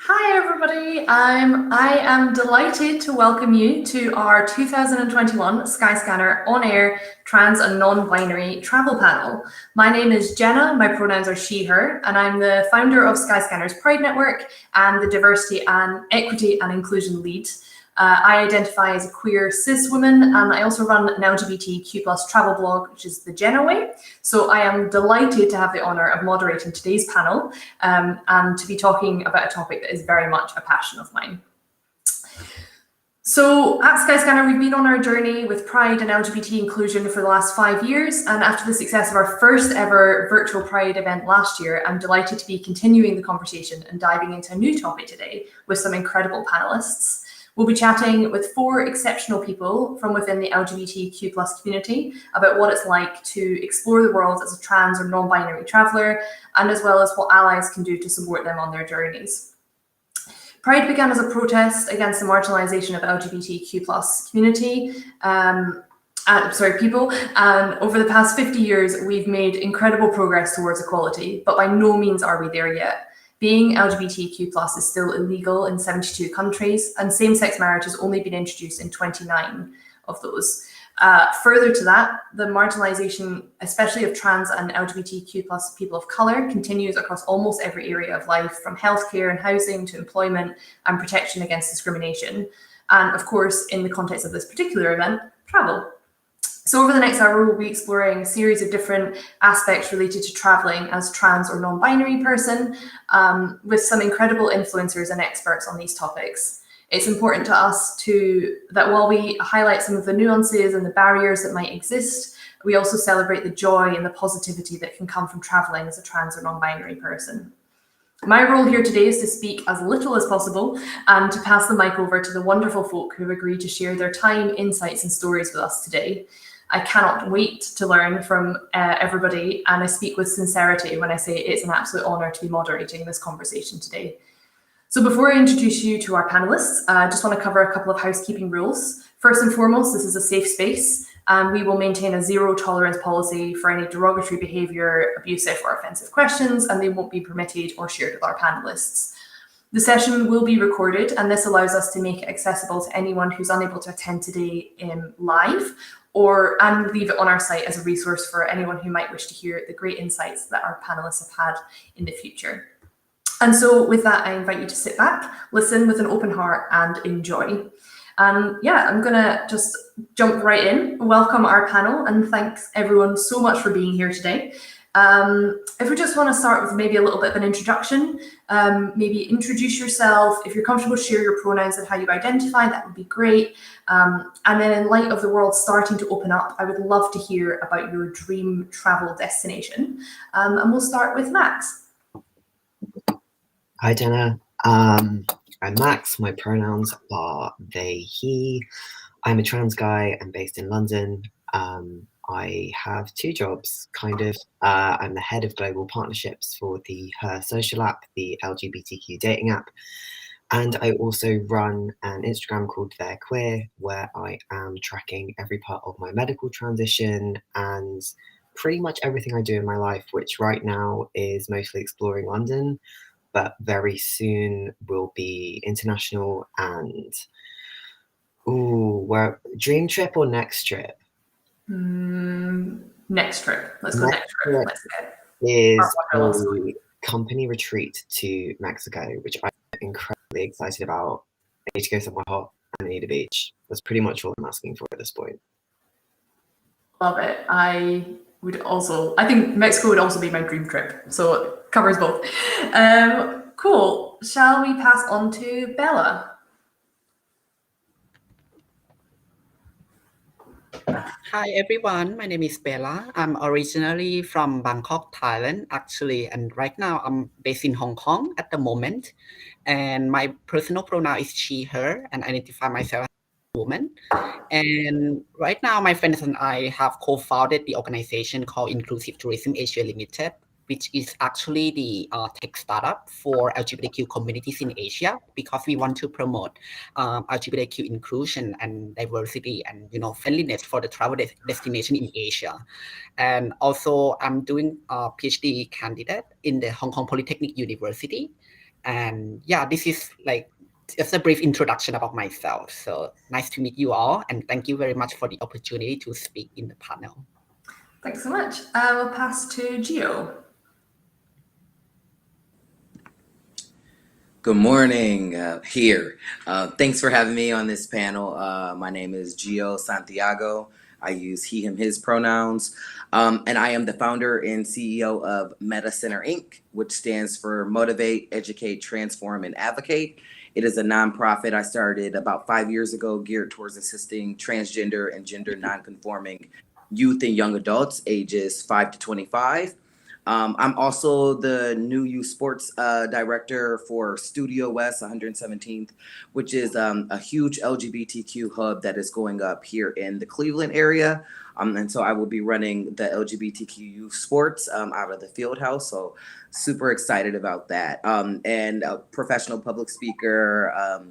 Hi everybody, I am delighted to welcome you to our 2021 Skyscanner on-air trans and non-binary travel panel. My name is Jenna, my pronouns are she, her, and I'm the founder of Skyscanner's Pride Network and the Diversity and Equity and Inclusion Lead. I identify as a queer cis woman, and I also run an LGBTQ plus travel blog, which is the Jenna Way. So I am delighted to have the honour of moderating today's panel and to be talking about a topic that is very much a passion of mine. So at Skyscanner, we've been on our journey with Pride and LGBT inclusion for the last 5 years, and after the success of our first ever virtual Pride event last year, I'm delighted to be continuing the conversation and diving into a new topic today with some incredible panellists. We'll be chatting with 4 exceptional people from within the LGBTQ plus community about what it's like to explore the world as a trans or non-binary traveller, and as well as what allies can do to support them on their journeys. Pride began as a protest against the marginalisation of LGBTQ plus community, people, and over the past 50 years, we've made incredible progress towards equality, but by no means are we there yet. Being LGBTQ plus is still illegal in 72 countries, and same-sex marriage has only been introduced in 29 of those. Further to that, the marginalisation, especially of trans and LGBTQ plus people of colour, continues across almost every area of life, from healthcare and housing to employment and protection against discrimination. And of course, in the context of this particular event, travel. So over the next hour, we'll be exploring a series of different aspects related to traveling as trans or non-binary person, with some incredible influencers and experts on these topics. It's important to us that while we highlight some of the nuances and the barriers that might exist, we also celebrate the joy and the positivity that can come from traveling as a trans or non-binary person. My role here today is to speak as little as possible and to pass the mic over to the wonderful folk who have agreed to share their time, insights and stories with us today. I cannot wait to learn from everybody, and I speak with sincerity when I say it's an absolute honour to be moderating this conversation today. So before I introduce you to our panellists, I just want to cover a couple of housekeeping rules. First and foremost, this is a safe space, and we will maintain a zero tolerance policy for any derogatory behaviour, abusive or offensive questions, and they won't be permitted or shared with our panellists. The session will be recorded, and this allows us to make it accessible to anyone who's unable to attend today live, and leave it on our site as a resource for anyone who might wish to hear the great insights that our panellists have had in the future. And so with that, I invite you to sit back, listen with an open heart and enjoy. I'm gonna just jump right in, welcome our panel, and thanks everyone so much for being here today. If we just want to start with maybe a little bit of an introduction, maybe introduce yourself. If you're comfortable, share your pronouns and how you identify, that would be great. And then in light of the world starting to open up, I would love to hear about your dream travel destination. And we'll start with Max. Hi, Jenna. I'm Max. My pronouns are they, he. I'm a trans guy. I'm based in London. I have 2 jobs, kind of. I'm the head of global partnerships for the Her social app, the LGBTQ dating app. And I also run an Instagram called They're Queer, where I am tracking every part of my medical transition and pretty much everything I do in my life, which right now is mostly exploring London, but very soon will be international. And where dream trip or next trip? Next trip. Let's go next trip. Let's is a company retreat to Mexico, which I'm incredibly excited about. I need to go somewhere hot and I need a beach. That's pretty much all I'm asking for at this point. Love it. I think Mexico would also be my dream trip, so it covers both. Cool. Shall we pass on to Bella? Hi everyone, my name is Bella. I'm originally from Bangkok, Thailand, actually, and right now I'm based in Hong Kong at the moment. And my personal pronoun is she, her, and I identify myself as a woman. And right now, my friends and I have co-founded the organization called Inclusive Tourism Asia Limited, which is actually the tech startup for LGBTQ communities in Asia, because we want to promote LGBTQ inclusion and diversity and friendliness for the travel destination in Asia. And also, I'm doing a PhD candidate in the Hong Kong Polytechnic University. And yeah, this is like just a brief introduction about myself. So nice to meet you all, and thank you very much for the opportunity to speak in the panel. Thanks so much. We'll pass to Gio. Good morning here. Thanks for having me on this panel. My name is Gio Santiago. I use he, him, his pronouns. And I am the founder and CEO of Meta Center Inc., which stands for Motivate, Educate, Transform, and Advocate. It is a nonprofit I started about 5 years ago geared towards assisting transgender and gender nonconforming youth and young adults ages 5 to 25. I'm also the new youth sports director for Studio West 117th, which is a huge LGBTQ hub that is going up here in the Cleveland area. And so I will be running the LGBTQ youth sports out of the field house. So super excited about that. And a professional public speaker,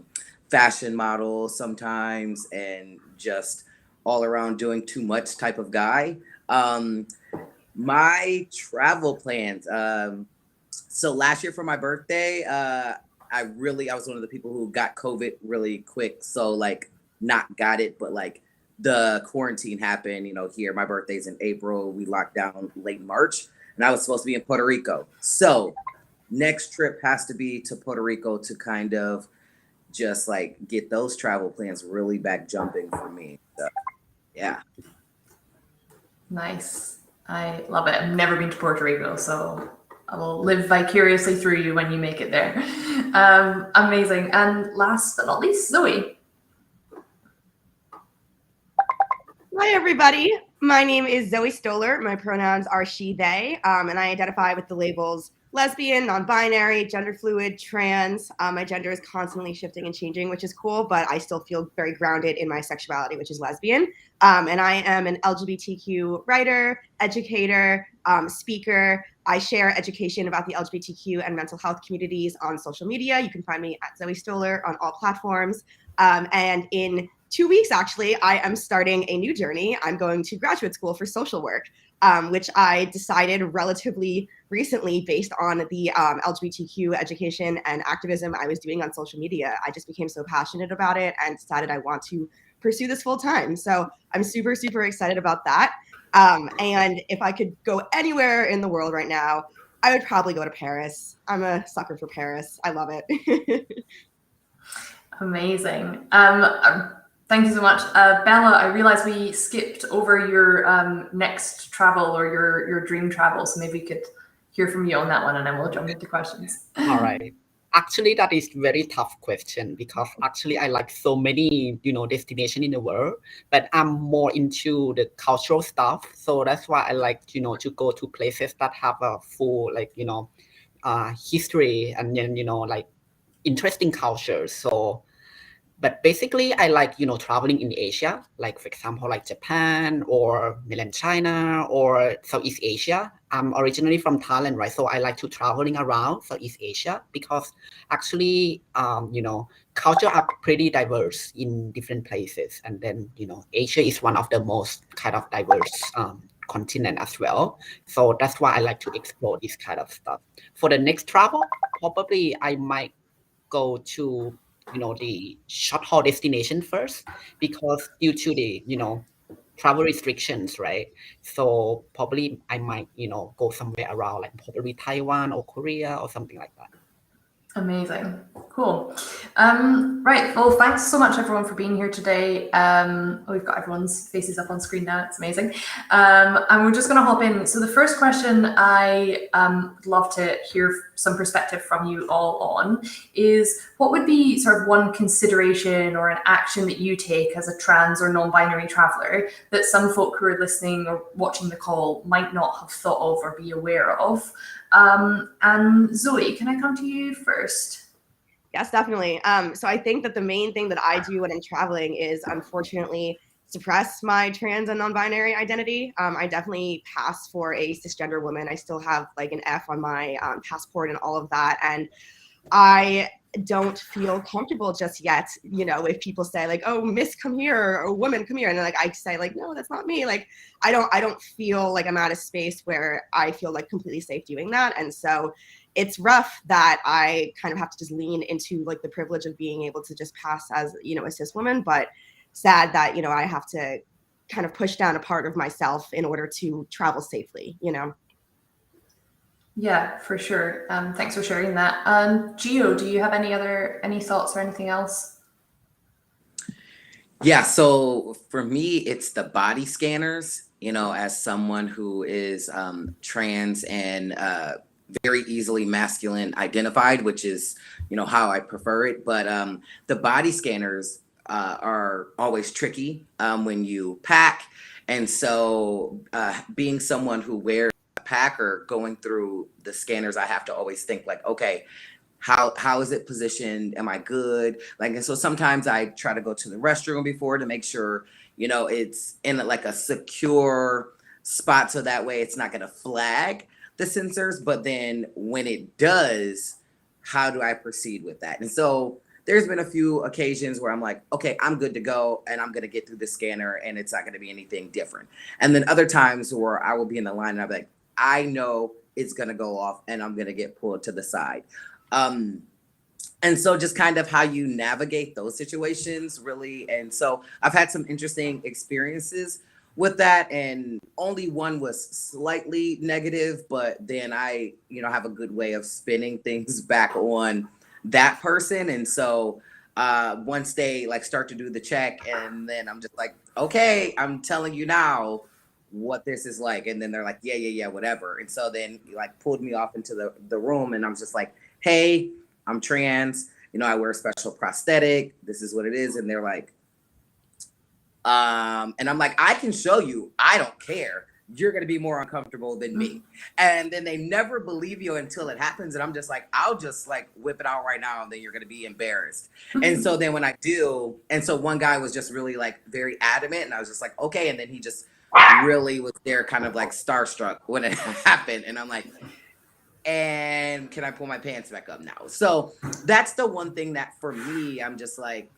fashion model sometimes, and just all around doing too much type of guy. My travel plans. So last year for my birthday, I was one of the people who got COVID really quick. So like not got it, but like the quarantine happened, here. My birthday's in April. We locked down late March, and I was supposed to be in Puerto Rico. So next trip has to be to Puerto Rico to kind of just like get those travel plans really back jumping for me. So, yeah. Nice. I love it. I've never been to Puerto Rico, so I will live vicariously through you when you make it there. Amazing. And last but not least, Zoe. Hi, everybody. My name is Zoe Stoller. My pronouns are she, they, and I identify with the labels lesbian, non-binary, gender fluid, trans. My gender is constantly shifting and changing, which is cool, but I still feel very grounded in my sexuality, which is lesbian. And I am an LGBTQ writer, educator, speaker. I share education about the LGBTQ and mental health communities on social media. You can find me at Zoe Stoller on all platforms. And in 2 weeks, actually, I am starting a new journey. I'm going to graduate school for social work, which I decided relatively recently based on the LGBTQ education and activism I was doing on social media. I just became so passionate about it and decided I want to pursue this full time. So I'm super, super excited about that. And if I could go anywhere in the world right now, I would probably go to Paris. I'm a sucker for Paris. I love it. Amazing. Thank you so much. Bella, I realize we skipped over your next travel or your dream travel. So maybe we could hear from you on that one, and then we'll jump into questions. All right. Actually, that is very tough question because actually I like so many, destination in the world, but I'm more into the cultural stuff. So that's why I like, to go to places that have a full, history and then, like interesting cultures. So, but basically I like, traveling in Asia, like for example, like Japan or mainland China or Southeast Asia. I'm originally from Thailand, right? So I like to traveling around Southeast Asia because actually, culture are pretty diverse in different places. And then, Asia is one of the most kind of diverse continent as well. So that's why I like to explore this kind of stuff. For the next travel, probably I might go to the short haul destination first because due to the travel restrictions, right? So probably I might go somewhere around like probably Taiwan or Korea or something like that. Amazing. Cool. Right. Well, thanks so much everyone for being here today. We've got everyone's faces up on screen now. It's amazing. And we're just going to hop in. So the first question I would love to hear some perspective from you all on is what would be sort of one consideration or an action that you take as a trans or non-binary traveler that some folk who are listening or watching the call might not have thought of or be aware of? And Zoe, can I come to you first? Yes, definitely. So I think that the main thing that I do when I'm traveling is unfortunately suppress my trans and non-binary identity. I definitely pass for a cisgender woman. I still have like an F on my passport and all of that. And I don't feel comfortable just yet, if people say like, oh, miss, come here, or woman, come here. And then like, I say like, no, that's not me. Like, I don't feel like I'm at a space where I feel like completely safe doing that. And so it's rough that I kind of have to just lean into like the privilege of being able to just pass as, a cis woman, but sad that, I have to kind of push down a part of myself in order to travel safely, Yeah, for sure. Thanks for sharing that. Gio, do you have any thoughts or anything else? Yeah, so for me, it's the body scanners, as someone who is trans and very easily masculine identified, which is, how I prefer it. But the body scanners are always tricky when you pack. And so being someone who wears a pack or going through the scanners, I have to always think like, okay, how is it positioned? Am I good? And so sometimes I try to go to the restroom before to make sure, it's in like a secure spot. So that way it's not going to flag the sensors. But then when it does, how do I proceed with that? And so there's been a few occasions where I'm like, okay, I'm good to go. And I'm going to get through the scanner and it's not going to be anything different. And then other times where I will be in the line and I'll be like, I know it's going to go off and I'm going to get pulled to the side. And so just kind of how you navigate those situations really. And so I've had some interesting experiences with that, and only one was slightly negative, but then I, have a good way of spinning things back on that person. And so once they like start to do the check, and then I'm just like, okay, I'm telling you now what this is like. And then they're like, yeah, whatever. And so then like pulled me off into the room, and I'm just like, hey, I'm trans, I wear a special prosthetic. This is what it is. And they're like, and I'm like, I can show you. I don't care. You're going to be more uncomfortable than me. And then they never believe you until it happens. And I'm just like, I'll just like whip it out right now. And then you're going to be embarrassed. And so then when I do, and so one guy was just really like very adamant. And I was just like, okay. And then he just really was there kind of like starstruck when it happened. And I'm like, and can I pull my pants back up now? So that's the one thing that for me, I'm just like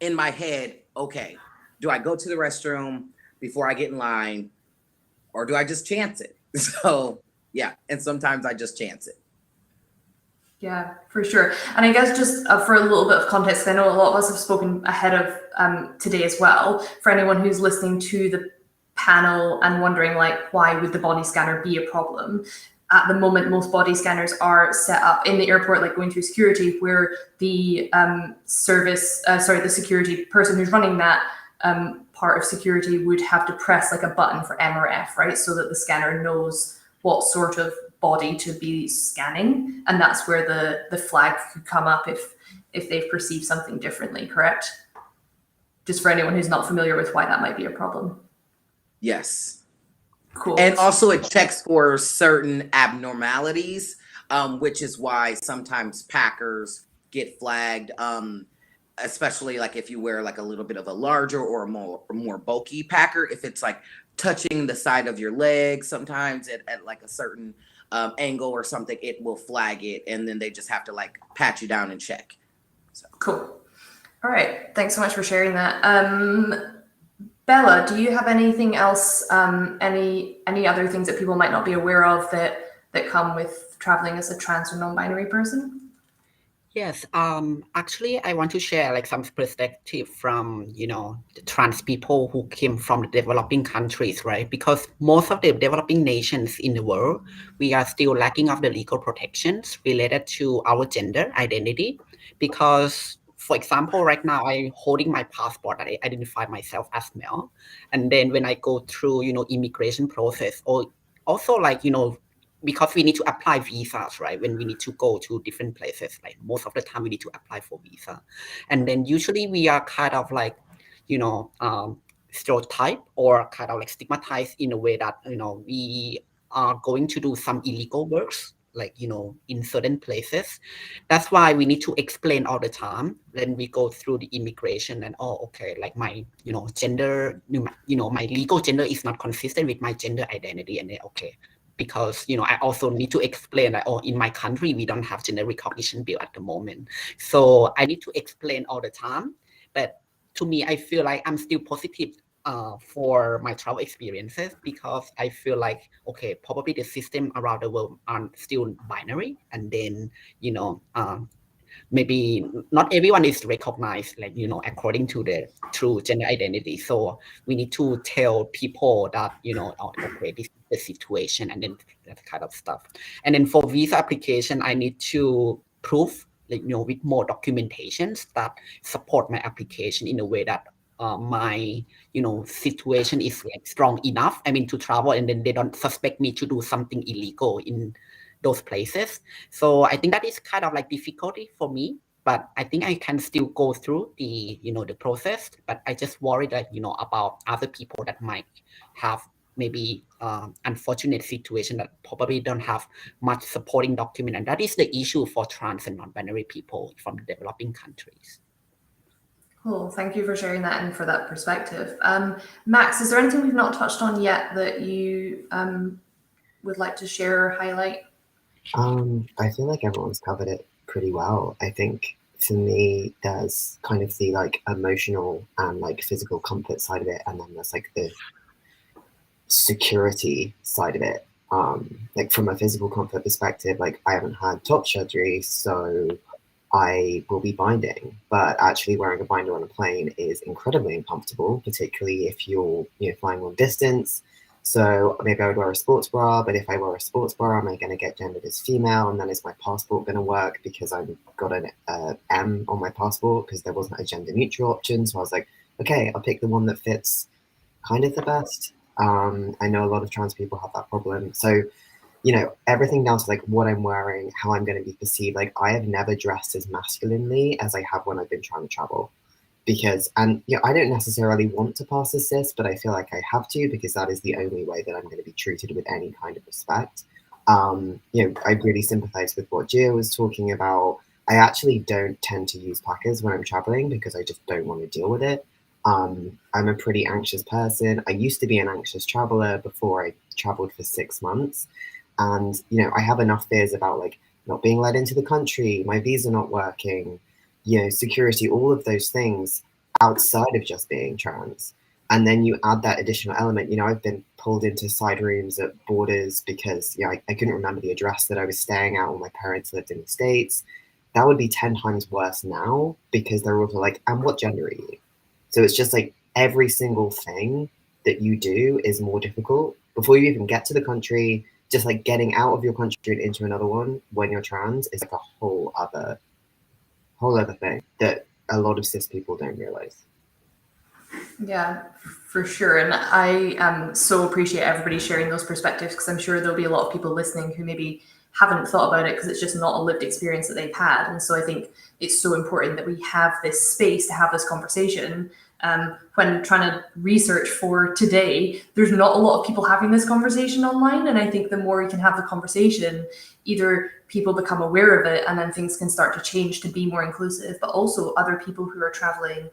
in my head, okay, do I go to the restroom before I get in line, or do I just chance it? So yeah, and sometimes I just chance it. Yeah, for sure. And I guess just for a little bit of context, I know a lot of us have spoken ahead of today as well. For anyone who's listening to the panel and wondering like, why would the body scanner be a problem? At the moment, most body scanners are set up in the airport, like going through security, where the the security person who's running that part of security would have to press like a button for M or F, right? So that the scanner knows what sort of body to be scanning. And that's where the flag could come up if they've perceived something differently, correct? Just for anyone who's not familiar with why that might be a problem. Yes. Cool. And also it checks for certain abnormalities, which is why sometimes packers get flagged, especially like if you wear like a little bit of a larger or more bulky packer. If it's like touching the side of your leg, sometimes at like a certain angle or something, it will flag it, and then they just have to like pat you down and check. So. Cool. All right. Thanks so much for sharing that. Bella, do you have anything else, any other things that people might not be aware of that come with traveling as a trans or non-binary person? Yes, actually, I want to share like some perspective from, the trans people who came from the developing countries, right? Because most of the developing nations in the world, we are still lacking of the legal protections related to our gender identity. Because, for example, right now I'm holding my passport that I identify myself as male. And then when I go through, immigration process, or also like, because we need to apply visas, right? When we need to go to different places, like most of the time we need to apply for visa. And then usually we are kind of like, stereotype or kind of like stigmatized in a way that, we are going to do some illegal works, like, in certain places. That's why we need to explain all the time when we go through the immigration and, okay, like my, gender, my legal gender is not consistent with my gender identity. And then, okay, because, I also need to explain that, in my country, we don't have gender recognition bill at the moment. So I need to explain all the time. But to me, I feel like I'm still positive for my travel experiences, because I feel like, okay, probably the system around the world are still binary, and then, maybe not everyone is recognized, like, according to the true gender identity. So we need to tell people that, okay, this is the situation, and then that kind of stuff. And then for visa application, I need to prove, like, with more documentations that support my application in a way that my, situation is like strong enough, to travel, and then they don't suspect me to do something illegal in those places. So I think that is kind of like difficulty for me, but I think I can still go through the, the process. But I just worry that, about other people that might have maybe unfortunate situation that probably don't have much supporting document. And that is the issue for trans and non-binary people from developing countries. Cool. Thank you for sharing that and for that perspective. Max, is there anything we've not touched on yet that you would like to share or highlight? I feel like everyone's covered it pretty well. I think for me, there's kind of the like emotional and like physical comfort side of it, and then there's like the security side of it. Like from a physical comfort perspective, like I haven't had top surgery, so I will be binding, but actually wearing a binder on a plane is incredibly uncomfortable, particularly if you're flying long distance. So maybe I would wear a sports bra, but if I wear a sports bra, am I going to get gendered as female? And then is my passport going to work because I've got an M on my passport because there wasn't a gender neutral option? So I was like, okay, I'll pick the one that fits kind of the best. I know a lot of trans people have that problem. So everything down to like what I'm wearing, how I'm going to be perceived. Like I have never dressed as masculinely as I have when I've been trying to travel, because, and I don't necessarily want to pass as cis, but I feel like I have to, because that is the only way that I'm going to be treated with any kind of respect. I really sympathize with what Gia was talking about. I actually don't tend to use packers when I'm traveling because I just don't want to deal with it. I'm a pretty anxious person. I used to be an anxious traveler before I traveled for 6 months. And, I have enough fears about like not being let into the country, my visa not working, security, all of those things outside of just being trans. And then you add that additional element. I've been pulled into side rooms at borders because I couldn't remember the address that I was staying at when my parents lived in the States. That would be 10 times worse now because they're also like, and what gender are you? So it's just like every single thing that you do is more difficult before you even get to the country. Just like getting out of your country and into another one when you're trans is like a whole other thing that a lot of cis people don't realize. Yeah, for sure. And I so appreciate everybody sharing those perspectives, because I'm sure there'll be a lot of people listening who maybe haven't thought about it because it's just not a lived experience that they've had. And so I think it's so important that we have this space to have this conversation. When trying to research for today, there's not a lot of people having this conversation online. And I think the more we can have the conversation, either people become aware of it and then things can start to change to be more inclusive, but also other people who are traveling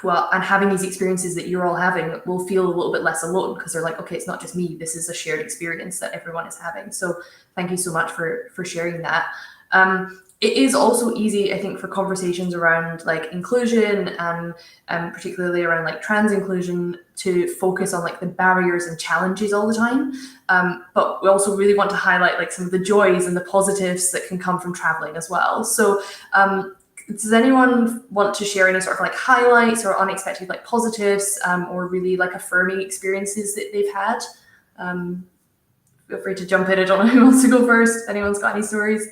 and having these experiences that you're all having will feel a little bit less alone, because they're like, okay, it's not just me, this is a shared experience that everyone is having. So thank you so much for sharing that. It is also easy, I think, for conversations around like inclusion and particularly around like trans inclusion to focus on like the barriers and challenges all the time. But we also really want to highlight like some of the joys and the positives that can come from traveling as well. So does anyone want to share any sort of like highlights or unexpected like positives or really like affirming experiences that they've had? Feel free to jump in. I don't know who wants to go first. If anyone's got any stories.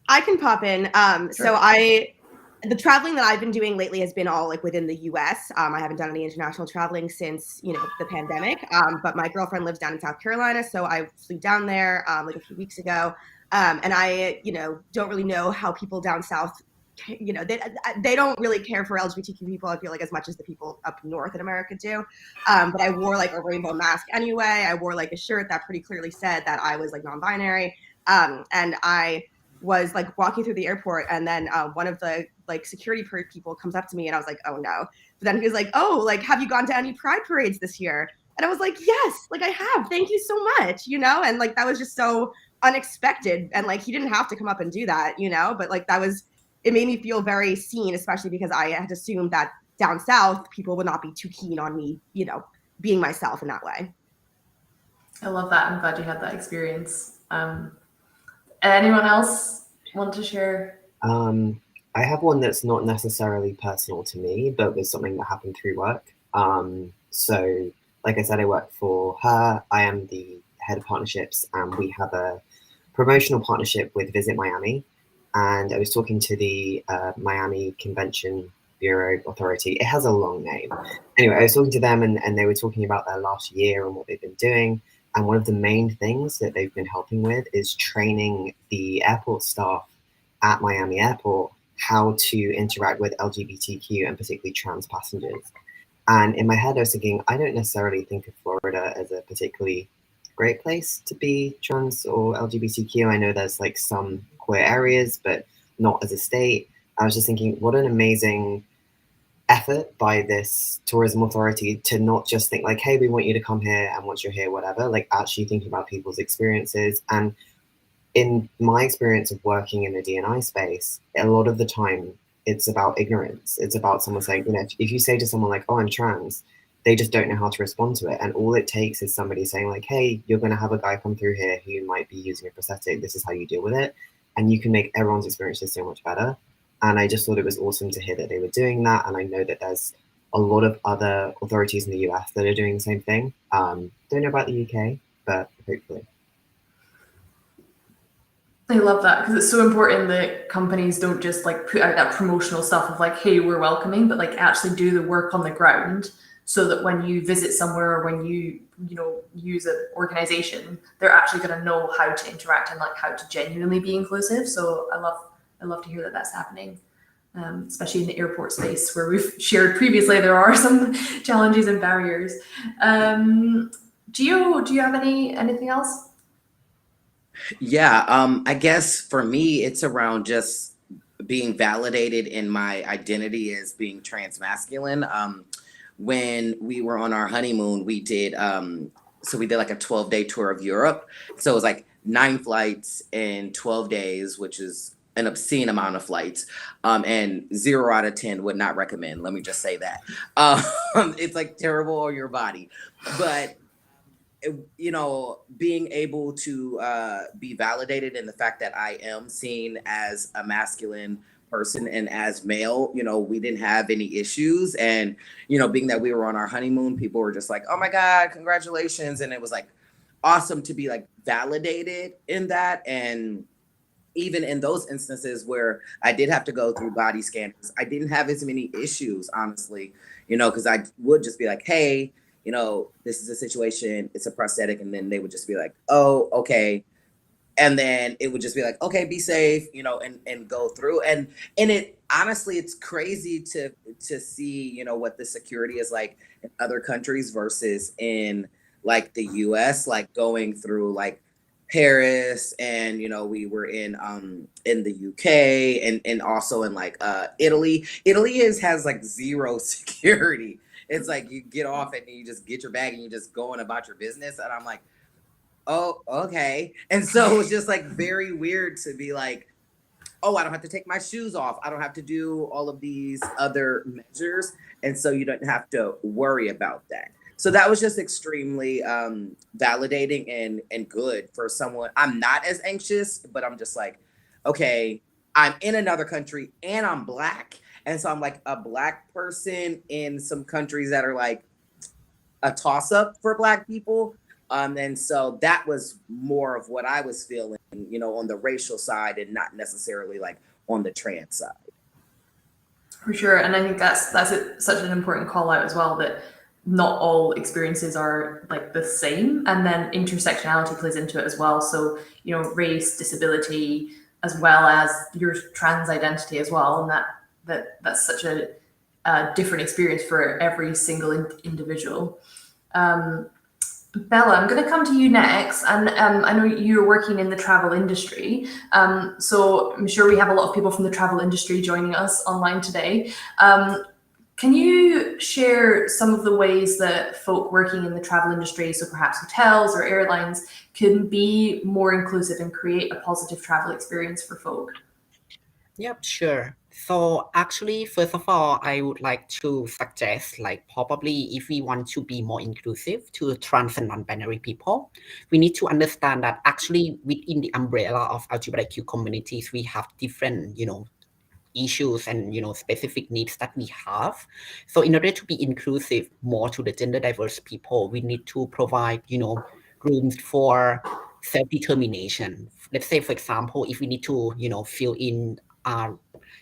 I can pop in. Sure. So the traveling that I've been doing lately has been all like within the US. I haven't done any international traveling since, the pandemic. But my girlfriend lives down in South Carolina, so I flew down there like a few weeks ago. And I, don't really know how people down south, they don't really care for LGBTQ people, I feel like, as much as the people up north in America do. But I wore like a rainbow mask anyway. I wore like a shirt that pretty clearly said that I was like non-binary. And I was like walking through the airport, and then one of the like security people comes up to me, and I was like, oh no. But then he was like, oh, like, have you gone to any pride parades this year? And I was like, yes, like I have, thank you so much, and like that was just so unexpected, and like he didn't have to come up and do that, but like it made me feel very seen, especially because I had assumed that down south, people would not be too keen on me, being myself in that way. I love that. I'm glad you had that experience. Anyone else want to share? I have one that's not necessarily personal to me, but was something that happened through work. So, like I said, I work for her. I am the head of partnerships, and we have a promotional partnership with Visit Miami. And I was talking to the Miami Convention Bureau Authority. It has a long name. Anyway, I was talking to them, and they were talking about their last year and what they've been doing. And one of the main things that they've been helping with is training the airport staff at Miami Airport how to interact with LGBTQ and particularly trans passengers. And in my head, I was thinking, I don't necessarily think of Florida as a particularly great place to be trans or LGBTQ. I know there's like some queer areas, but not as a state. I was just thinking, what an amazing effort by this tourism authority to not just think like, hey, we want you to come here, and once you're here, whatever, like actually thinking about people's experiences. And in my experience of working in the D&I space, a lot of the time it's about ignorance. It's about someone saying, if you say to someone like, oh, I'm trans, they just don't know how to respond to it. And all it takes is somebody saying like, hey, you're going to have a guy come through here who might be using a prosthetic. This is how you deal with it. And you can make everyone's experiences so much better. And I just thought it was awesome to hear that they were doing that. And I know that there's a lot of other authorities in the US that are doing the same thing. Don't know about the UK, but hopefully. I love that, because it's so important that companies don't just like put out that promotional stuff of like, hey, we're welcoming, but like actually do the work on the ground, so that when you visit somewhere or when you use an organization, they're actually going to know how to interact and like how to genuinely be inclusive. So I love to hear that that's happening, especially in the airport space where we've shared previously there are some challenges and barriers. Gio, do you have anything else? Yeah, I guess for me, it's around just being validated in my identity as being transmasculine. When we were on our honeymoon, we did like a 12-day tour of Europe. So it was like 9 flights in 12 days, which is an obscene amount of flights. And 0 out of 10 would not recommend. Let me just say that. It's like terrible on your body. But being able to be validated in the fact that I am seen as a masculine person and as male, we didn't have any issues. And, being that we were on our honeymoon, people were just like, oh my God, congratulations. And it was like awesome to be like validated in that. And even in those instances where I did have to go through body scanners, I didn't have as many issues, honestly, because I would just be like, hey, this is a situation, it's a prosthetic. And then they would just be like, oh, okay. And then it would just be like, okay, be safe, and go through. And it, honestly, it's crazy to see, what the security is like in other countries versus in like the US, like going through like Paris, and we were in the UK and also in like Italy. Italy has like zero security. It's like you get off and you just get your bag and you just going about your business. And I'm like, oh, okay. And so it was just like very weird to be like, oh, I don't have to take my shoes off. I don't have to do all of these other measures. And so you don't have to worry about that. So that was just extremely validating and good for someone. I'm not as anxious, but I'm just like, okay, I'm in another country and I'm Black. And so I'm like a Black person in some countries that are like a toss up for Black people. And so that was more of what I was feeling, on the racial side and not necessarily like on the trans side. For sure. And I think that's such an important call out as well, that not all experiences are like the same. And then intersectionality plays into it as well. So, race, disability, as well as your trans identity as well. And that's such a different experience for every single individual. Bella, I'm going to come to you next. And I know you're working in the travel industry. So I'm sure we have a lot of people from the travel industry joining us online today. Can you share some of the ways that folk working in the travel industry, so perhaps hotels or airlines, can be more inclusive and create a positive travel experience for folk? Yep, sure. So actually, first of all, I would like to suggest, like, probably if we want to be more inclusive to trans and non-binary people, we need to understand that actually within the umbrella of LGBTQ communities, we have different, issues and specific needs that we have. So in order to be inclusive more to the gender diverse people, we need to provide rooms for self-determination. Let's say, for example, if we need to fill in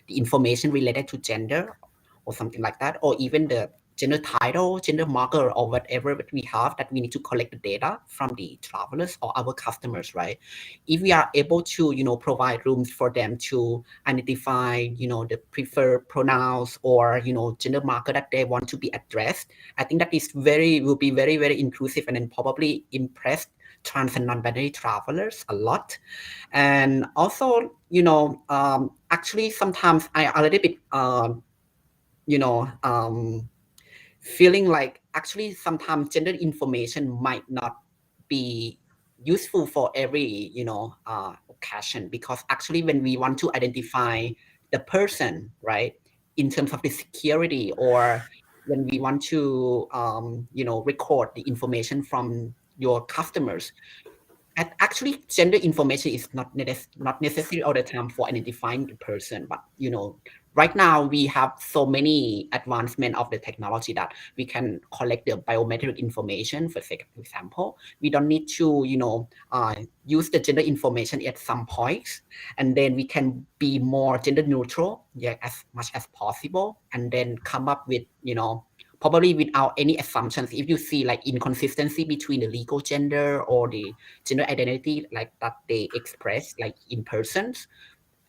the information related to gender or something like that, or even the gender title, gender marker, or whatever that we have, that we need to collect the data from the travelers or our customers, right? If we are able to provide rooms for them to identify the preferred pronouns or gender marker that they want to be addressed, I think that will be very, very inclusive, and then probably impress trans and non-binary travelers a lot. And also actually sometimes I a little bit feeling like actually sometimes gender information might not be useful for every occasion, because actually when we want to identify the person, right, in terms of the security, or when we want to record the information from your customers, actually gender information is not necessary all the time for identifying the person. But right now we have so many advancement of the technology that we can collect the biometric information. For example, we don't need to use the gender information at some points, and then we can be more gender neutral, as much as possible, and then come up with probably without any assumptions. If you see like inconsistency between the legal gender or the gender identity like that they express like in persons,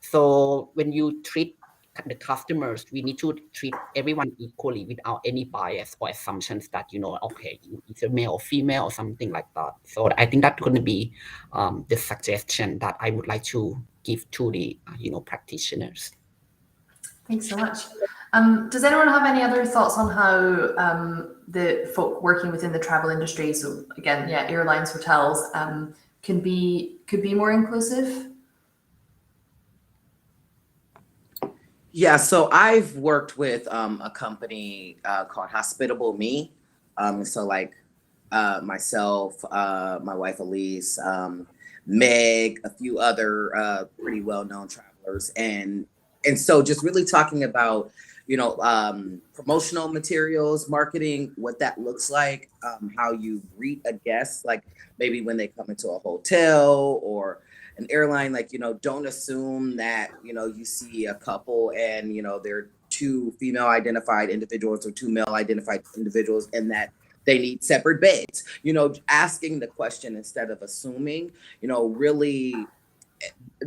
so when you treat the customers, we need to treat everyone equally without any bias or assumptions that okay, it's a male or female or something like that. So I think that's going to be the suggestion that I would like to give to the practitioners. Thanks so much. Does anyone have any other thoughts on how the folk working within the travel industry, so again, airlines, hotels, could be more inclusive? Yeah, so I've worked with a company called Hospitable Me. So like myself, my wife Elise, Meg, a few other pretty well-known travelers, and so just really talking about promotional materials, marketing, what that looks like, how you greet a guest, like maybe when they come into a hotel or an airline, like don't assume that you see a couple and they're two female identified individuals or two male identified individuals and that they need separate beds. Asking the question instead of assuming, really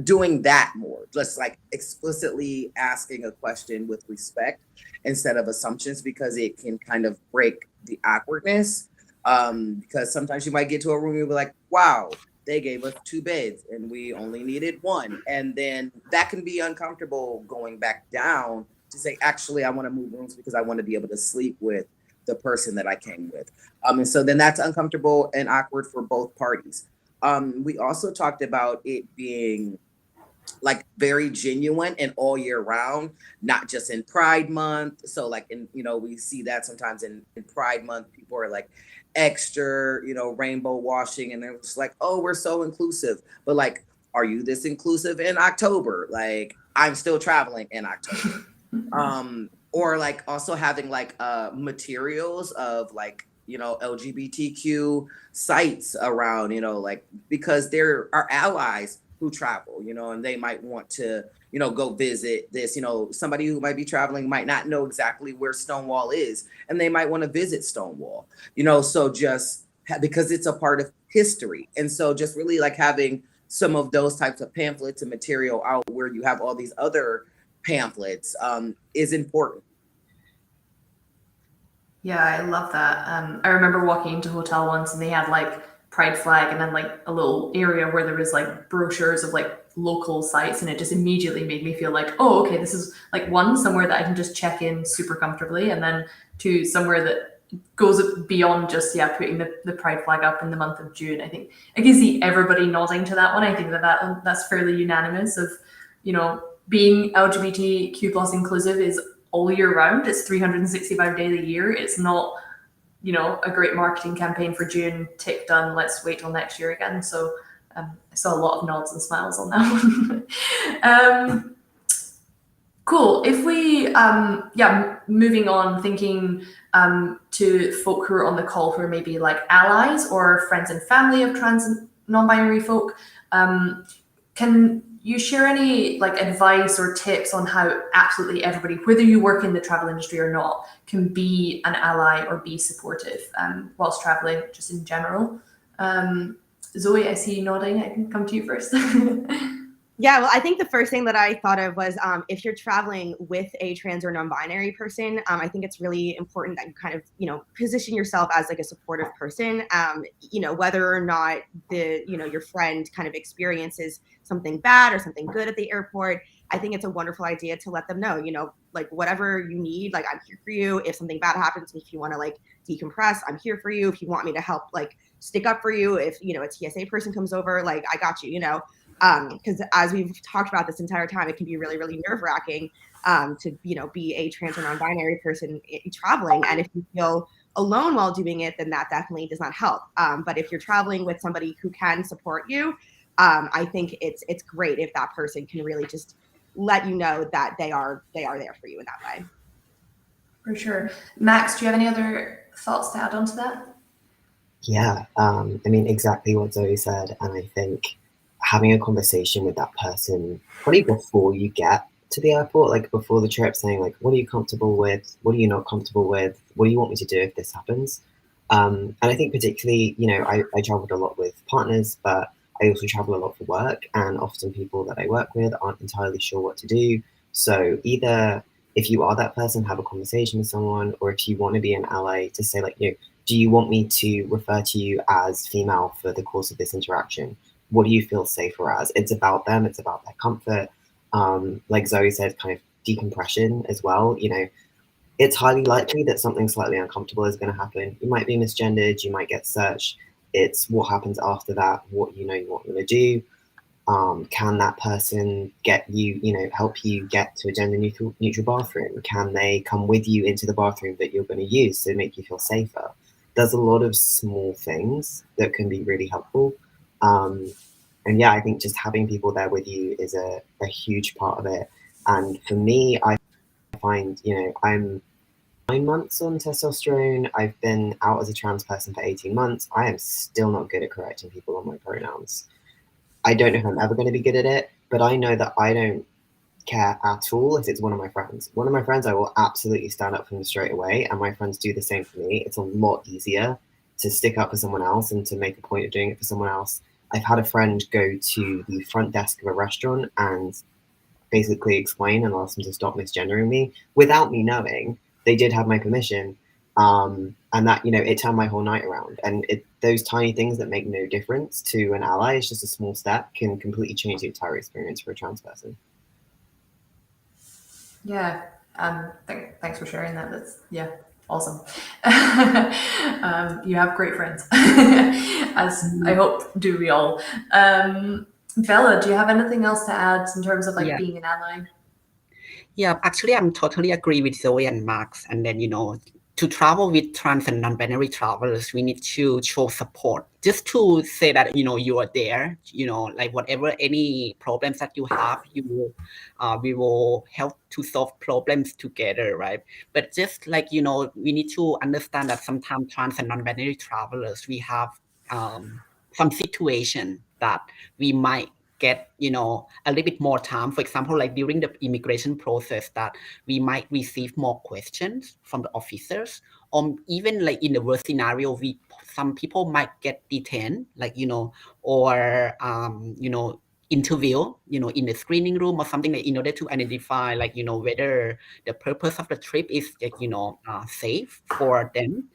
doing that more. Just like explicitly asking a question with respect instead of assumptions, because it can kind of break the awkwardness. Because sometimes you might get to a room and you'll be like, wow, they gave us 2 beds and we only needed 1. And then that can be uncomfortable going back down to say, actually, I want to move rooms because I want to be able to sleep with the person that I came with. And so then that's uncomfortable and awkward for both parties. We also talked about it being like very genuine and all year round, not just in Pride Month. So like we see that sometimes in Pride Month, people are like extra, rainbow washing, and they're just like, oh, we're so inclusive. But like, are you this inclusive in October? Like, I'm still traveling in October. Or like also having like materials of like LGBTQ sites around, like, because there are allies who travel, and they might want to, go visit this, somebody who might be traveling might not know exactly where Stonewall is, and they might want to visit Stonewall, so just because it's a part of history. And so just really like having some of those types of pamphlets and material out where you have all these other pamphlets is important. Yeah, I love that. I remember walking into a hotel once and they had like Pride flag and then like a little area where there was like brochures of like local sites, and it just immediately made me feel like, oh, okay, this is like one, somewhere that I can just check in super comfortably, and then 2, somewhere that goes beyond just putting the Pride flag up in the month of June. I think I can see everybody nodding to that one. I think that's fairly unanimous of being LGBTQ plus inclusive is all year round. It's 365 days a year. It's not, you know, a great marketing campaign for June, tick done, let's wait till next year again. So I saw a lot of nods and smiles on that one. Cool. If we, moving on, thinking to folk who are on the call who are maybe like allies or friends and family of trans and non-binary folk, can you share any like advice or tips on how absolutely everybody, whether you work in the travel industry or not, can be an ally or be supportive whilst traveling, just in general? Zoe, I see you nodding. I can come to you first. Yeah, well, I think the first thing that I thought of was if you're traveling with a trans or non-binary person, I think it's really important that you kind of, you know, position yourself as like a supportive person. You know, whether or not your friend kind of experiences something bad or something good at the airport, I think it's a wonderful idea to let them know, you know, like whatever you need, like I'm here for you. If something bad happens, if you want to like decompress, I'm here for you. If you want me to help, like stick up for you, if, you know, a TSA person comes over, like I got you, you know. Because as we've talked about this entire time, it can be really, really nerve-wracking to, you know, be a trans or non-binary person traveling. And if you feel alone while doing it, then that definitely does not help. But if you're traveling with somebody who can support you, I think it's great if that person can really just let you know that they are there for you in that way. For sure. Max, do you have any other thoughts to add on to that? Yeah, I mean, exactly what Zoe said. And I think having a conversation with that person probably before you get to the airport, like before the trip, saying like, what are you comfortable with? What are you not comfortable with? What do you want me to do if this happens? And I think particularly, you know, I traveled a lot with partners, but I also travel a lot for work, and often people that I work with aren't entirely sure what to do. So either if you are that person, have a conversation with someone, or if you want to be an ally, to say like, you know, do you want me to refer to you as female for the course of this interaction? What do you feel safer as? It's about them. It's about their comfort. Like Zoe said, kind of decompression as well. You know, it's highly likely that something slightly uncomfortable is going to happen. You might be misgendered. You might get searched. It's what happens after that. What you want to do. Can that person get you, you know, help you get to a gender neutral bathroom? Can they come with you into the bathroom that you're going to use to make you feel safer? There's a lot of small things that can be really helpful. And yeah, I think just having people there with you is a huge part of it. And for me, I find, you know, I'm 9 months on testosterone. I've been out as a trans person for 18 months. I am still not good at correcting people on my pronouns. I don't know if I'm ever going to be good at it, but I know that I don't care at all if it's one of my friends. One of my friends, I will absolutely stand up for them straight away, and my friends do the same for me. It's a lot easier to stick up for someone else and to make a point of doing it for someone else. I've had a friend go to the front desk of a restaurant and basically explain and ask them to stop misgendering me without me knowing. They did have my permission. And that, you know, it turned my whole night around. And those tiny things that make no difference to an ally, it's just a small step, can completely change the entire experience for a trans person. Yeah. Thanks for sharing that. That's, yeah, awesome. You have great friends, as I hope do we all. Bella, do you have anything else to add in terms of like being an ally? Yeah, actually, I'm totally agree with Zoe and Max. And then, you know, to travel with trans and non-binary travelers, we need to show support. Just to say that, you know, you are there, you know, like whatever, any problems that you have, we will help to solve problems together, right? But just like, you know, we need to understand that sometimes trans and non-binary travelers, we have some situation that we might get, you know, a little bit more time. For example, like during the immigration process, that we might receive more questions from the officers, or even like in the worst scenario, some people might get detained, like, you know, or you know, interview, you know, in the screening room or something, like, in order to identify, like, you know, whether the purpose of the trip is, like, you know, safe for them.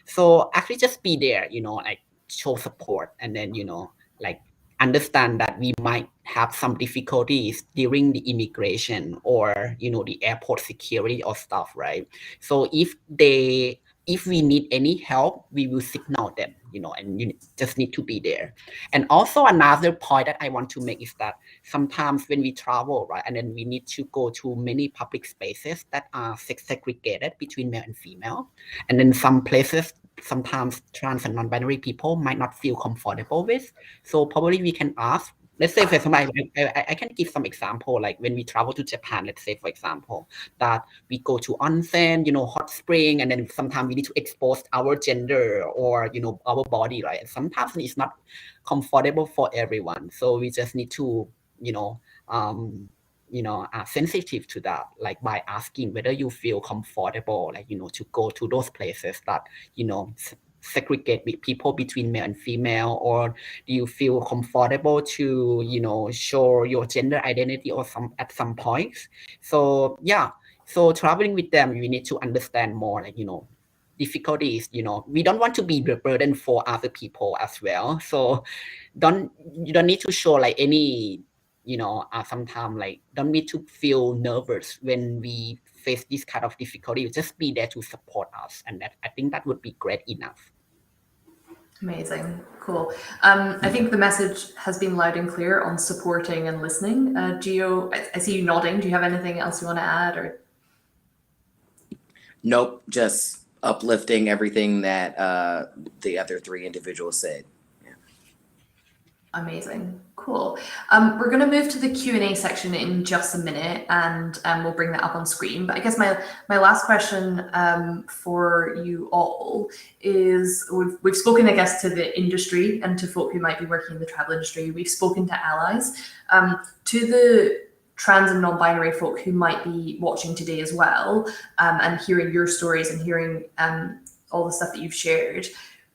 So actually just be there, you know, like show support, and then, you know, like understand that we might have some difficulties during the immigration or, you know, the airport security or stuff, right? So if they if we need any help, we will signal them, and you just need to be there. And also another point that I want to make is that sometimes when we travel, right, and then we need to go to many public spaces that are sex segregated between male and female, and then some places sometimes trans and non-binary people might not feel comfortable with. So probably we can ask, let's say, for example, I can give some example, like when we travel to Japan, let's say, for example, that we go to onsen, hot spring, and then sometimes we need to expose our gender or, our body, right? And sometimes it's not comfortable for everyone. So we just need to, are sensitive to that, like by asking whether you feel comfortable, like, to go to those places that, segregate people between male and female, or do you feel comfortable to, show your gender identity or at some points. So yeah, so traveling with them, we need to understand more, like, difficulties, we don't want to be the burden for other people as well. So you don't need to show like any, sometimes like don't need to feel nervous when we face this kind of difficulty. Just be there to support us, and that I think that would be great enough. Amazing, cool. I think the message has been loud and clear on supporting and listening. Gio, I see you nodding. Do you have anything else you want to add, or? Nope, just uplifting everything that the other three individuals said. Amazing, cool. We're going to move to the Q&A section in just a minute, and we'll bring that up on screen. But I guess my last question for you all is, we've spoken, I guess, to the industry and to folk who might be working in the travel industry. We've spoken to allies, to the trans and non-binary folk who might be watching today as well, and hearing your stories and hearing all the stuff that you've shared.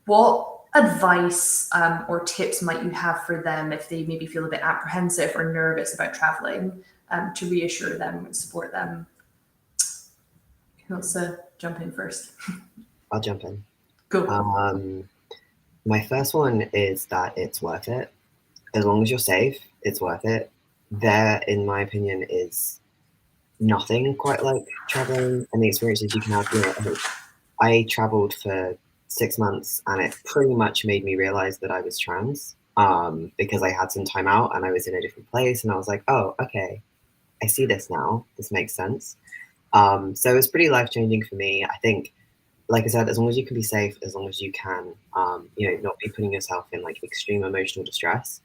What advice or tips might you have for them if they maybe feel a bit apprehensive or nervous about traveling, to reassure them and support them? Who wants to jump in first? I'll jump in. Go. My first one is that it's worth it. As long as you're safe, it's worth it. There, in my opinion, is nothing quite like traveling and the experiences you can have. I traveled for 6 months, and it pretty much made me realize that I was trans, because I had some time out and I was in a different place, and I was like, oh, okay, I see this now. This makes sense. So it was pretty life-changing for me. I think, like I said, as long as you can be safe, as long as you can, not be putting yourself in like extreme emotional distress.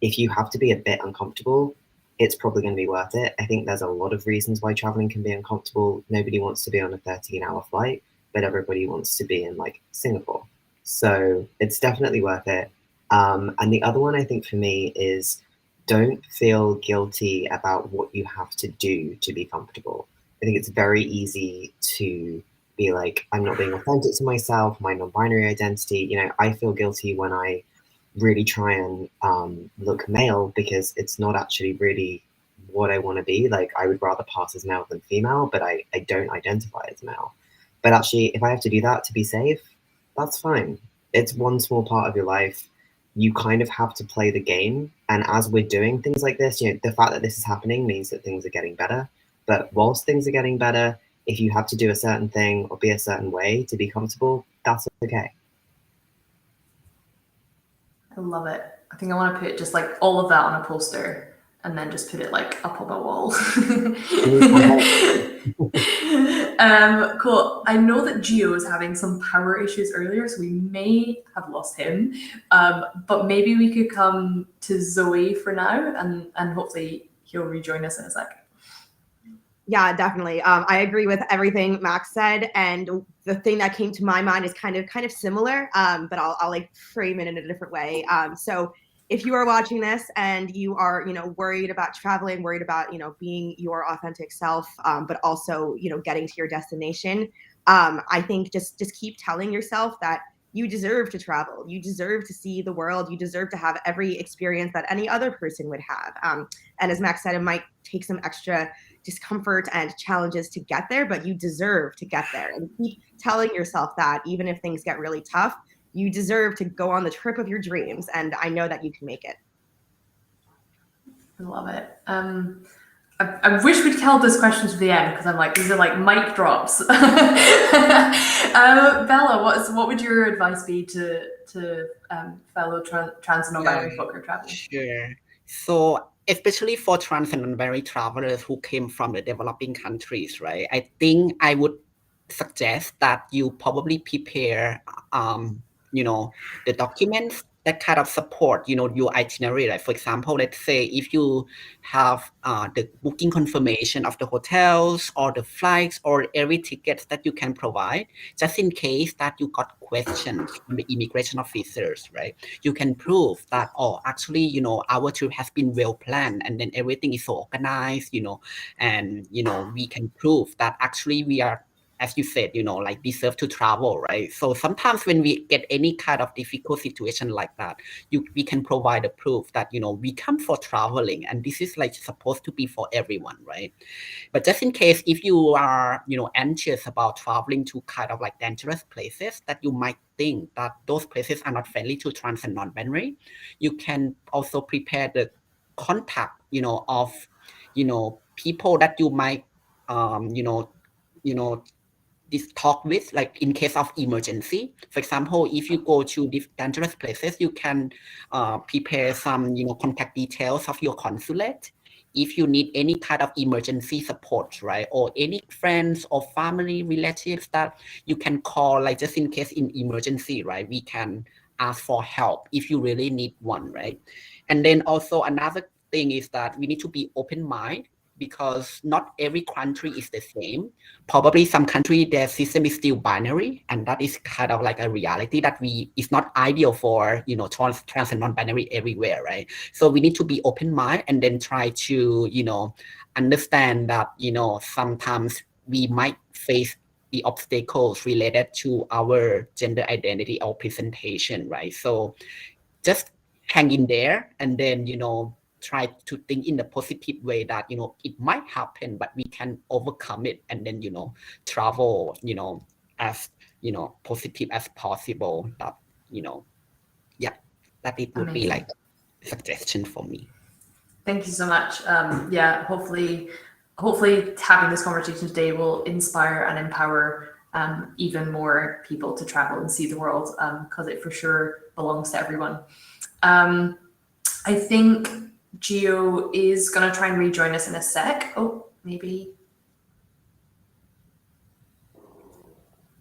If you have to be a bit uncomfortable, it's probably going to be worth it. I think there's a lot of reasons why traveling can be uncomfortable. Nobody wants to be on a 13-hour flight, but everybody wants to be in like Singapore. So it's definitely worth it. And the other one I think for me is, don't feel guilty about what you have to do to be comfortable. I think it's very easy to be like, I'm not being authentic to myself, my non-binary identity. I feel guilty when I really try and look male, because it's not actually really what I want to be. Like, I would rather pass as male than female, but I don't identify as male. But actually, if I have to do that to be safe, that's fine. It's one small part of your life. You kind of have to play the game. And as we're doing things like this, the fact that this is happening means that things are getting better. But whilst things are getting better, if you have to do a certain thing or be a certain way to be comfortable, that's okay. I love it. I think I want to put just like all of that on a poster and then just put it like up on my wall. Cool. I know that Gio was having some power issues earlier, so we may have lost him. But maybe we could come to Zoe for now, and hopefully he'll rejoin us in a sec. Yeah, definitely. I agree with everything Max said, and the thing that came to my mind is kind of similar, but I'll like frame it in a different way. So if you are watching this and you are, worried about traveling, worried about, being your authentic self, but also, getting to your destination, I think just keep telling yourself that you deserve to travel. You deserve to see the world. You deserve to have every experience that any other person would have. And as Max said, it might take some extra discomfort and challenges to get there, but you deserve to get there. And keep telling yourself that even if things get really tough, you deserve to go on the trip of your dreams. And I know that you can make it. I love it. I wish we'd held those questions to the end because I'm like, these are like mic drops. Bella, what would your advice be to fellow trans and non-binary folk who are traveling? Sure. So especially for trans and non-binary travelers who came from the developing countries, right? I think I would suggest that you probably prepare, the documents that kind of support, your itinerary. Like for example, let's say if you have the booking confirmation of the hotels or the flights or every ticket that you can provide, just in case that you got questions from the immigration officers, right? You can prove that, actually, our trip has been well planned and then everything is so organized, and, we can prove that actually we are, as you said, like deserve to travel, right? So sometimes when we get any kind of difficult situation like that, we can provide a proof that, we come for traveling and this is like supposed to be for everyone, right? But just in case if you are, anxious about traveling to kind of like dangerous places that you might think that those places are not friendly to trans and non-binary, you can also prepare the contact, of, people that you might, this talk with, like in case of emergency. For example, if you go to these dangerous places, you can prepare some, contact details of your consulate. If you need any kind of emergency support, right? Or any friends or family relatives that you can call, like just in case in emergency, right? We can ask for help if you really need one, right? And then also another thing is that we need to be open-minded because not every country is the same. Probably some country, their system is still binary, and that is kind of like a reality that is not ideal for, trans and non-binary everywhere, right? So we need to be open-minded and then try to, understand that, sometimes we might face the obstacles related to our gender identity or presentation, right? So just hang in there and then, try to think in the positive way that, it might happen, but we can overcome it and then, travel, as, positive as possible. That, that it would be like a suggestion for me. Thank you so much. Yeah, hopefully having this conversation today will inspire and empower even more people to travel and see the world, because it for sure belongs to everyone. I think Gio is going to try and rejoin us in a sec. Oh, maybe.